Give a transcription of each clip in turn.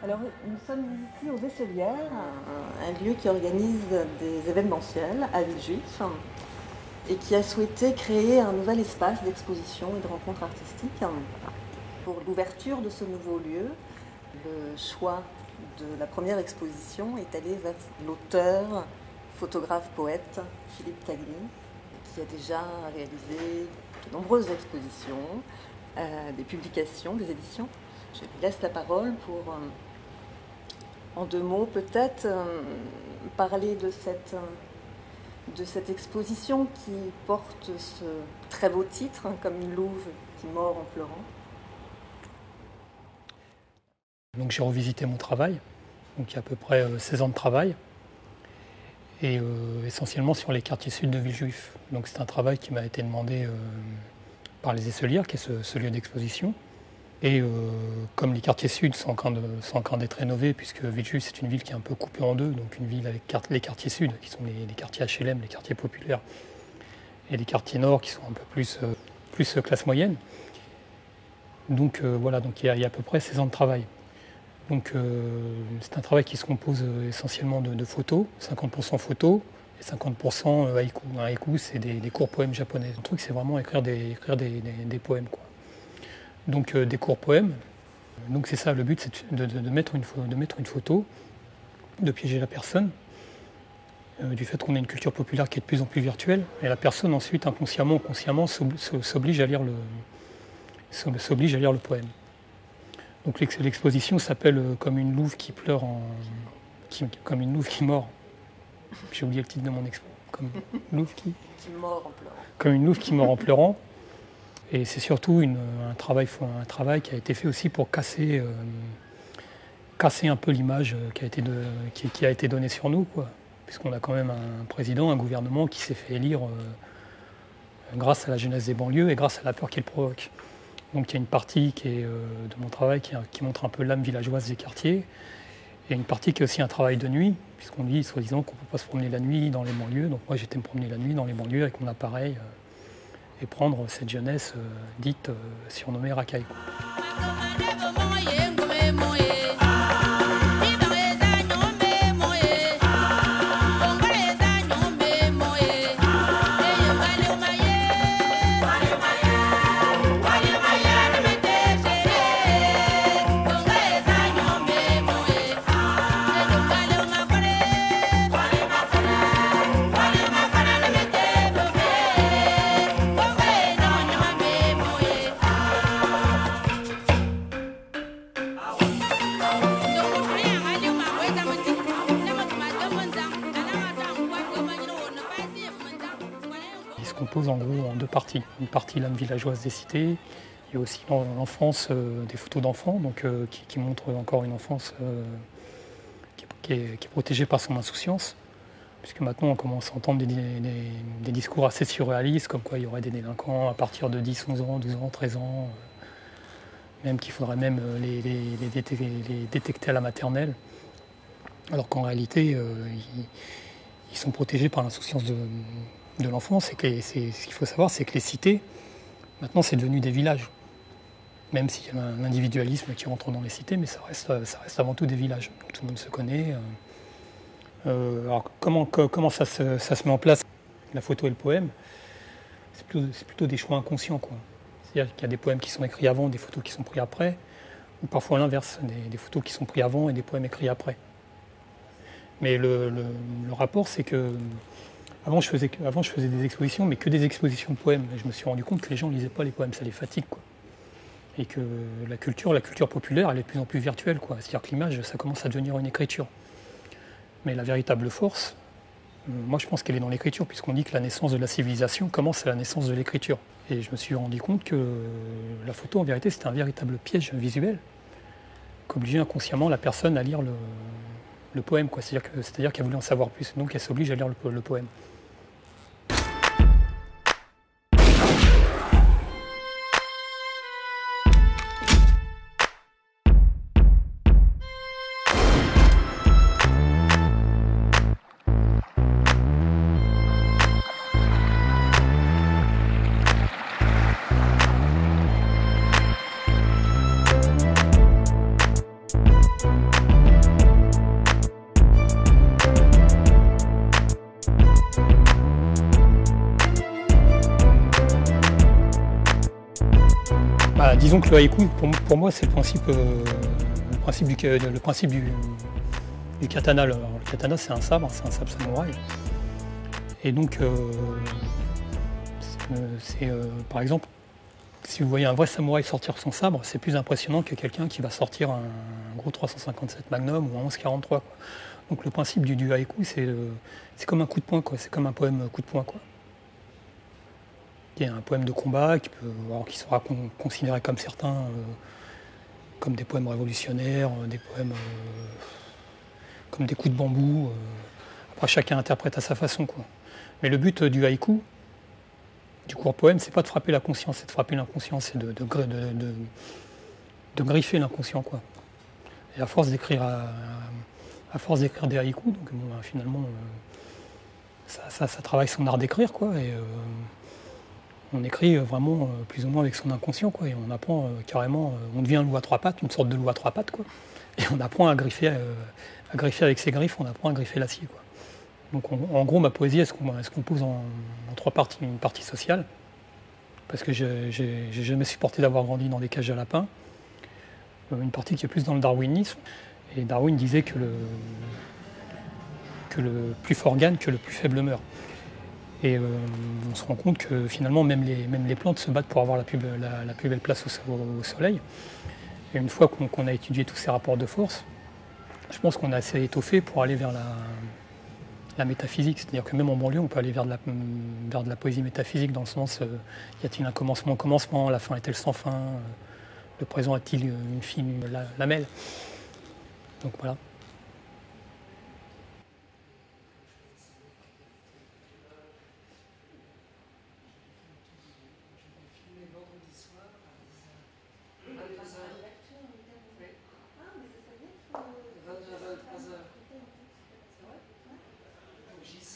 Alors, nous sommes ici aux Esselières, un lieu qui organise des événementiels à Villejuif et qui a souhaité créer un nouvel espace d'exposition et de rencontres artistiques. Pour l'ouverture de ce nouveau lieu, le choix de la première exposition est allé vers l'auteur, photographe, poète Philippe Tagny, qui a déjà réalisé de nombreuses expositions, des publications, des éditions. Je lui laisse la parole pour, en deux mots peut-être, parler de cette exposition qui porte ce très beau titre, Comme une louve qui mord en pleurant. Donc j'ai revisité mon travail, donc il y a à peu près 16 ans de travail, et essentiellement sur les quartiers sud de Villejuif. Donc c'est un travail qui m'a été demandé par les Esselières, qui est ce lieu d'exposition. Et comme les quartiers sud sont en train d'être rénovés, puisque Villejuif c'est une ville qui est un peu coupée en deux, donc une ville avec les quartiers sud, qui sont les quartiers HLM, les quartiers populaires, et les quartiers nord qui sont un peu plus classe moyenne. Donc voilà, donc il y a à peu près 16 ans de travail. Donc c'est un travail qui se compose essentiellement de photos, 50% photos et 50% haïku. Un haïku, c'est des courts poèmes japonais. Le truc, c'est vraiment écrire des poèmes, quoi. Donc des courts poèmes. Donc c'est ça, le but, c'est de mettre une photo, de piéger la personne, du fait qu'on a une culture populaire qui est de plus en plus virtuelle, et la personne ensuite, inconsciemment ou consciemment, s'oblige à lire le poème. Donc l'exposition s'appelle Comme une louve qui pleure comme une louve qui mord. J'ai oublié le titre de mon expo. Comme une louve qui mord en pleurant. Comme une louve qui mord en pleurant. Et c'est surtout un travail qui a été fait aussi pour casser un peu l'image qui a été donnée sur nous, quoi. Puisqu'on a quand même un président, un gouvernement qui s'est fait élire grâce à la jeunesse des banlieues et grâce à la peur qu'il provoque. Donc il y a une partie qui est de mon travail qui montre un peu l'âme villageoise des quartiers, et une partie qui est aussi un travail de nuit, puisqu'on dit soi-disant qu'on ne peut pas se promener la nuit dans les banlieues. Donc moi j'étais me promener la nuit dans les banlieues avec mon appareil et prendre cette jeunesse dite surnommée racaille. Il se compose en gros en deux parties. Une partie l'âme villageoise des cités, il y a aussi l'enfance, des photos d'enfants, donc qui montrent encore une enfance qui est protégée par son insouciance, puisque maintenant on commence à entendre des discours assez surréalistes, comme quoi il y aurait des délinquants à partir de 10, 11 ans, 12 ans, 13 ans, même qu'il faudrait même les détecter à la maternelle, alors qu'en réalité ils sont protégés par l'insouciance de l'enfance. Ce qu'il faut savoir, c'est que les cités, maintenant, c'est devenu des villages. Même s'il y a un individualisme qui rentre dans les cités, mais ça reste avant tout des villages. Donc, tout le monde se connaît. Alors, comment ça se met en place, la photo et le poème? C'est plutôt des choix inconscients, quoi. C'est-à-dire qu'il y a des poèmes qui sont écrits avant, des photos qui sont prises après, ou parfois l'inverse, des photos qui sont prises avant et des poèmes écrits après. Mais le rapport, c'est que avant je faisais des expositions, mais que des expositions de poèmes. Et je me suis rendu compte que les gens ne lisaient pas les poèmes, ça les fatigue, quoi. Et que la culture populaire, elle est de plus en plus virtuelle, quoi. C'est-à-dire que l'image, ça commence à devenir une écriture. Mais la véritable force, moi je pense qu'elle est dans l'écriture, puisqu'on dit que la naissance de la civilisation commence à la naissance de l'écriture. Et je me suis rendu compte que la photo, en vérité, c'était un véritable piège visuel, qui obligeait inconsciemment la personne à lire le poème, quoi. C'est-à-dire qu'elle voulait en savoir plus, donc elle s'oblige à lire le poème. Bah, disons que le haïku, pour moi, c'est le principe du katana. Alors, le katana, c'est un sabre samouraï. Et donc, par exemple, si vous voyez un vrai samouraï sortir son sabre, c'est plus impressionnant que quelqu'un qui va sortir un gros 357 Magnum ou un 1143. Quoi. Donc le principe du haïku, c'est comme un coup de poing, quoi. C'est comme un poème coup de poing. Quoi. Il y a un poème de combat qui sera considéré comme certains, comme des poèmes révolutionnaires, des poèmes comme des coups de bambou. Après, chacun interprète à sa façon. Quoi. Mais le but du haïku, du court poème, c'est pas de frapper la conscience, c'est de frapper l'inconscient, c'est de griffer l'inconscient. Quoi. Et à force d'écrire des haïkus, donc bon, finalement, ça travaille son art d'écrire, quoi. Et, on écrit vraiment plus ou moins avec son inconscient, quoi, et on apprend carrément, on devient un loup à trois pattes, une sorte de loup à trois pattes, quoi, et on apprend à griffer avec ses griffes, on apprend à griffer l'acier, quoi. Donc en gros, ma poésie, elle se compose en trois parties. Une partie sociale, parce que j'ai jamais supporté d'avoir grandi dans des cages à lapins, une partie qui est plus dans le darwinisme, et Darwin disait que le plus fort gagne, que le plus faible meurt. Et on se rend compte que finalement, même les plantes se battent pour avoir la plus belle place au soleil. Et une fois qu'on a étudié tous ces rapports de force, je pense qu'on a assez étoffé pour aller vers la métaphysique. C'est-à-dire que même en banlieue, on peut aller vers de la poésie métaphysique, dans le sens, y a-t-il un commencement, la fin est-elle sans fin, le présent a-t-il une fine lamelle. Donc voilà.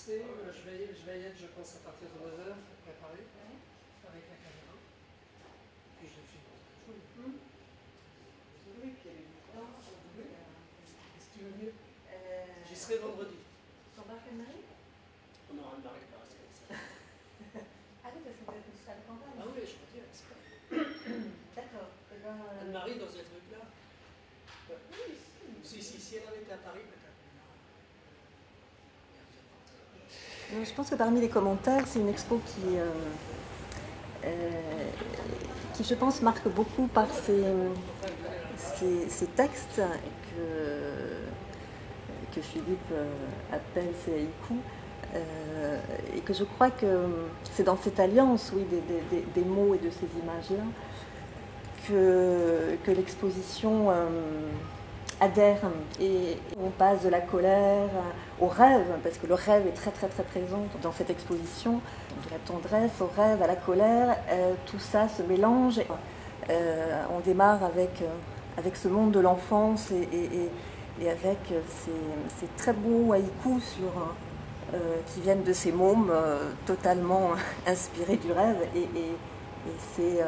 Je vais y être, je pense, à partir de 9h, préparé, avec la caméra. Puis je filme. Oui, puis il y a les boucles. Est-ce que tu veux mieux? J'y serai vendredi. Sur Anne-Marie? On aura Anne-Marie de Paris. Ah oui, parce que vous êtes aussi à la campagne. Ah oui, je peux dire, c'est pas. D'accord. Anne-Marie dans ce truc-là. Oui, Si elle avait été à Paris, peut-être. Je pense que parmi les commentaires, c'est une expo qui, je pense, marque beaucoup par ces textes que Philippe appelle ces haïkus, et que je crois que c'est dans cette alliance, oui, des mots et de ces images-là que l'exposition adhère, et on passe de la colère au rêve, parce que le rêve est très très très présent dans cette exposition, de la tendresse au rêve, à la colère, tout ça se mélange. On démarre avec ce monde de l'enfance et avec ces très beaux haïkus qui viennent de ces mômes totalement inspirés du rêve, et c'est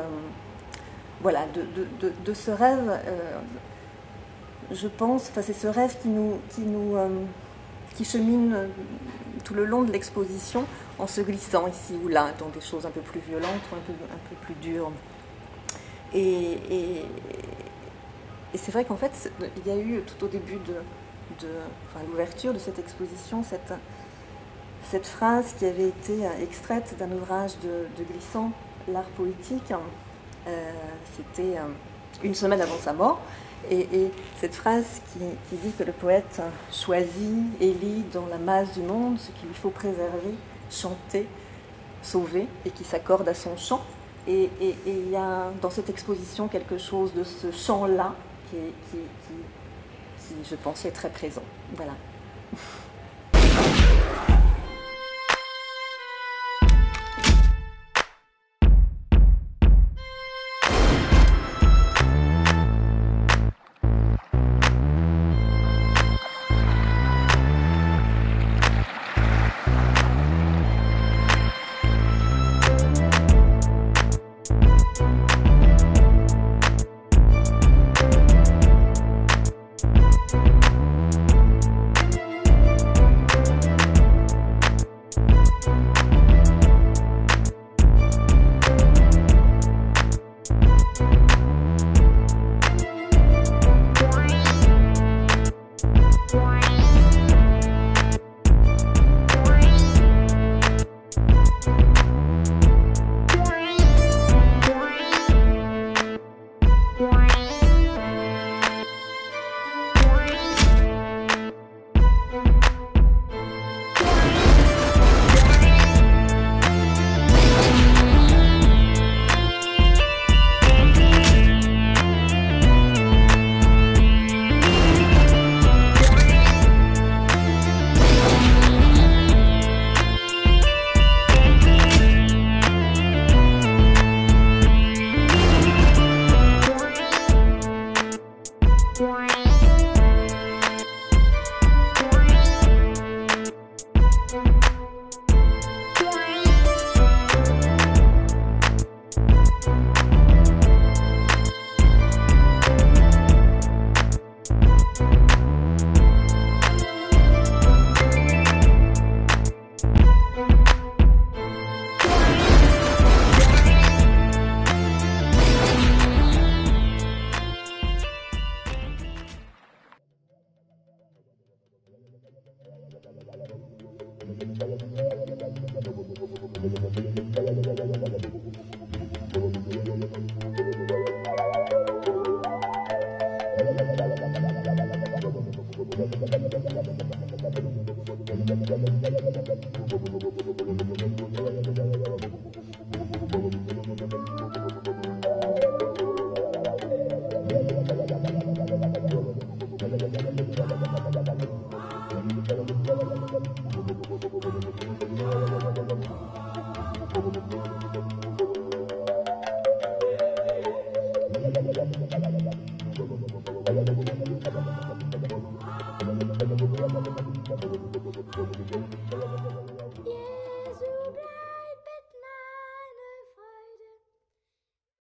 voilà, de ce rêve. Je pense, enfin, c'est ce rêve qui chemine tout le long de l'exposition, en se glissant ici ou là dans des choses un peu plus violentes ou un peu plus dures. Et c'est vrai qu'en fait, il y a eu tout au début de l'ouverture de cette exposition cette phrase qui avait été extraite d'un ouvrage de Glissant, L'art poétique. C'était une semaine avant sa mort. Et cette phrase qui dit que le poète choisit et lit dans la masse du monde ce qu'il lui faut préserver, chanter, sauver, et qui s'accorde à son chant. Et il y a dans cette exposition quelque chose de ce chant-là qui, je pense, est très présent. Voilà.